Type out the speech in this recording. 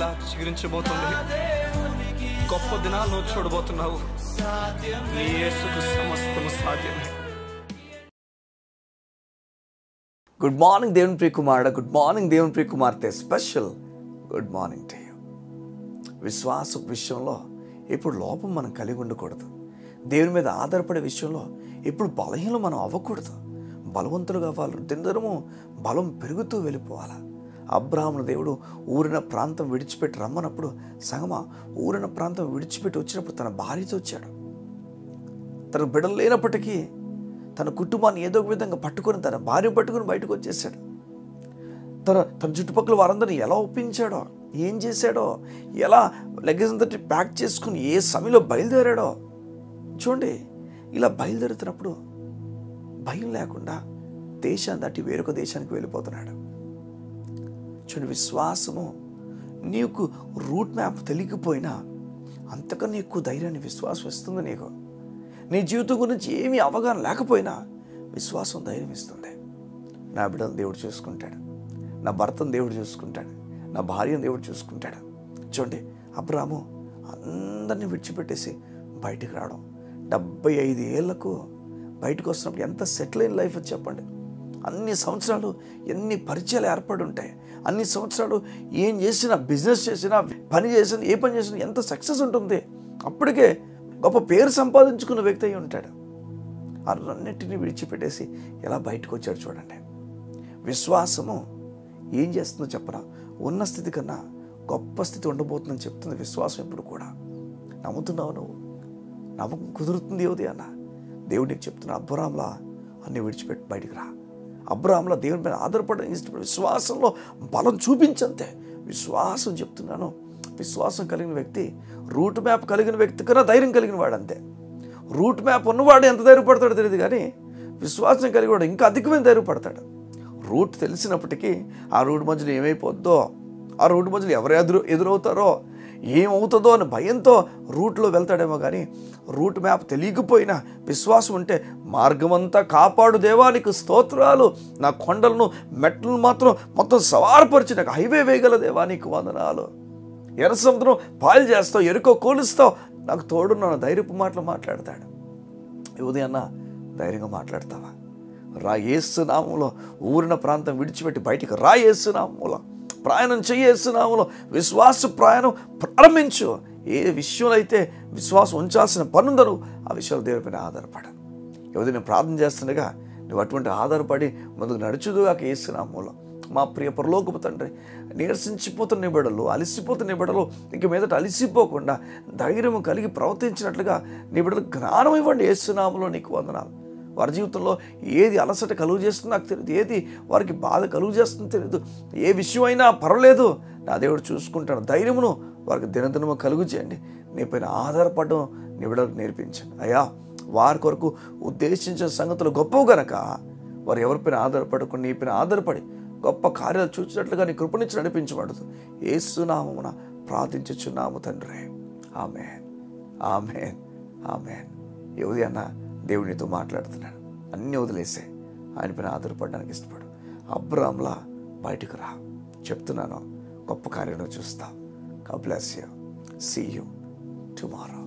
ఇలా చిగురించబోతుంది. గొప్ప దినాలు నువ్వు చూడబోతున్నావు. నీ యేసుకు సమస్తము సాధ్యమే. గుడ్ మార్నింగ్ దేవుని ప్రియ కుమారుడా, గుడ్ మార్నింగ్ దేవుని ప్రియ కుమార్తె. Special good morning to you. విశ్వాస విషయంలో ఇప్పుడు లోపం మనం కలిగి ఉండకూడదు. దేవుని మీద ఆధారపడే విషయంలో ఇప్పుడు బలహీనం మనం అవ్వకూడదు. బలవంతులుగా అవ్వాలి. దినదినము బలం పెరుగుతూ వెళ్ళిపోవాలి. అబ్రాహామును దేవుడు ఊరిన ప్రాంతం విడిచిపెట్టి రమ్మన్నప్పుడు సంగమా ఊరిన ప్రాంతం విడిచిపెట్టి వచ్చినప్పుడు తన భార్యతో వచ్చాడు. తనకు బిడ్డలు లేనప్పటికీ తన కుటుంబాన్ని ఏదో ఒక విధంగా పట్టుకొని తన భార్య పట్టుకొని బయటకు వచ్చేసాడు. తన చుట్టుపక్కల వారందరినీ ఎలా ఒప్పించాడో, ఏం చేశాడో, ఎలా లగేజ్ అంతటి ప్యాక్ చేసుకుని ఏ సమయంలో బయలుదేరాడో చూడండి. ఇలా బయలుదేరుతున్నప్పుడు భయం లేకుండా దేశాన్ని దాటి వేరొక దేశానికి వెళ్ళిపోతున్నాడు. చూడండి, విశ్వాసము నీకు రూట్ మ్యాప్ తెలియకపోయినా అంతకన్నా ఎక్కువ ధైర్యాన్ని విశ్వాసం ఇస్తుంది. నీకు నీ జీవితం గురించి ఏమీ అవగాహన లేకపోయినా విశ్వాసం ధైర్యం ఇస్తుంది. నా బిడ్డను దేవుడు చూసుకుంటాడు, నా భర్తను దేవుడు చూసుకుంటాడు, నా భార్యను దేవుడు చూసుకుంటాడు. చూడండి, అబ్రాహాము అందరినీ విడిచిపెట్టేసి బయటికి రావడం, 75 ఏళ్లకు బయటకు వస్తున్నప్పుడు ఎంత సెటిల్ అయిన లైఫ్ చెప్పండి. అన్ని సంవత్సరాలు ఎన్ని పరిచయాలు ఏర్పడి ఉంటాయి. అన్ని సంవత్సరాలు ఏం చేసినా, బిజినెస్ చేసినా, పని చేసినా, ఏ పని చేసినా ఎంత సక్సెస్ ఉంటుంది. అప్పటికే గొప్ప పేరు సంపాదించుకున్న వ్యక్తి అయి ఉంటాడు. అన్నిటినీ విడిచిపెట్టేసి ఎలా బయటకు వచ్చాడు చూడండి. విశ్వాసము ఏం చేస్తుందో చెప్పరా, ఉన్న స్థితి కన్నా గొప్ప స్థితి ఉండబోతుందని చెప్తుంది విశ్వాసం. ఎప్పుడు కూడా నమ్ముతున్నావు నువ్వు, నమ్మకం కుదురుతుంది ఏది అన్న దేవుడు నీకు చెప్తున్నా. అబ్రాహాములా అన్నీ విడిచిపెట్టి బయటికి రా. అబ్రాహాములా దేవుని మీద ఆధారపడడం ఇష్టపడి విశ్వాసంలో బలం చూపించంతే. విశ్వాసం చెప్తున్నాను, విశ్వాసం కలిగిన వ్యక్తి రూట్ మ్యాప్ కలిగిన వ్యక్తి కన్నా ధైర్యం కలిగిన వాడు అంతే. రూట్ మ్యాప్ ఉన్నవాడు ఎంత ధైర్యపడతాడో తెలియదు, కానీ విశ్వాసం కలిగి వాడు ఇంకా అధికమైన ధైర్యపడతాడు. రూట్ తెలిసినప్పటికీ ఆ రూట్ మధ్యలో ఏమైపోద్దో, ఆ రూట్ మధ్యలో ఎవరు ఎదురవుతారో, ఏమవుతుందో అని భయంతో రూట్లో వెళ్తాడేమో. కానీ రూట్ మ్యాప్ తెలియకపోయినా విశ్వాసం ఉంటే మార్గమంతా కాపాడు దేవా నీకు స్తోత్రాలు, నా కొండలను మెట్లను మాత్రం మొత్తం సవారపరిచి నాకు హైవే వేయగల దేవా నీకు వందనాలు, ఎర్ర సముద్రం పాయలు చేస్తావు, ఎరుకో కూలుస్తావు, నాకు తోడున్న ధైర్యపు మాటలు మాట్లాడతాడు. ఉదయాన్న ధైర్యంగా మాట్లాడతావా? రా యేసు నామములో ఊరిన ప్రాంతం విడిచిపెట్టి బయటికి రా. యేసు నామములో ప్రయాణం చెయ్యి. యేసు నామములో విశ్వాస ప్రయాణం ప్రారంభించు. ఏ విషయంలో అయితే విశ్వాసం ఉంచాల్సిన పనుందరు ఆ విషయాలు దేవుని పైన ఆధారపడ. ఎవరు నేను ప్రార్థన చేస్తుండగా నువ్వు అటువంటి ఆధారపడి ముందుకు నడుచుదుగాక యేసు నామములో. మా ప్రియ పరలోకపు తండ్రి, నీరసించిపోతున్న బిడ్డలు, అలసిపోతున్న బిడ్డలు ఇక మీదట అలసిపోకుండా ధైర్యం కలిగి ప్రవర్తించినట్లుగా నీ బిడ్డలకు జ్ఞానం ఇవ్వండి. యేసు నామములో నీకు వందనాలు. వారి జీవితంలో ఏది అలసట కలుగు చేస్తుందో నాకు తెలియదు, ఏది వారికి బాధ కలుగు చేస్తుందో తెలియదు. ఏ విషయం అయినా పర్వాలేదు, నా దేవుడు చూసుకుంటాను. ధైర్యమును వారికి దినదినము కలుగు చేయండి. నీ పైన ఆధారపడడం నీ బిడ్డలకు నేర్పించండి అయ్యా. వారి కొరకు ఉద్దేశించిన సంగతులు గొప్పవు గనక వారు ఎవరిపైన ఆధారపడకుండా నీ పైన ఆధారపడి గొప్ప కార్యాలు చూసినట్లుగా నీ కృపనిచ్చి నడిపించబడదు. యేసు నామమున ప్రార్థించుచున్నాము తండ్రి. ఆమేన్, ఆమేన్, ఆమేన్. ఏది అన్న దేవుడు నీతో మాట్లాడుతున్నాడు. అన్నీ వదిలేసే ఆయన పైన ఆధారపడడానికి ఇష్టపడు. అబ్రాహాములా బయటకు రా. చెప్తున్నాను, గొప్ప కార్యం చూస్తావు. God bless you. See you tomorrow.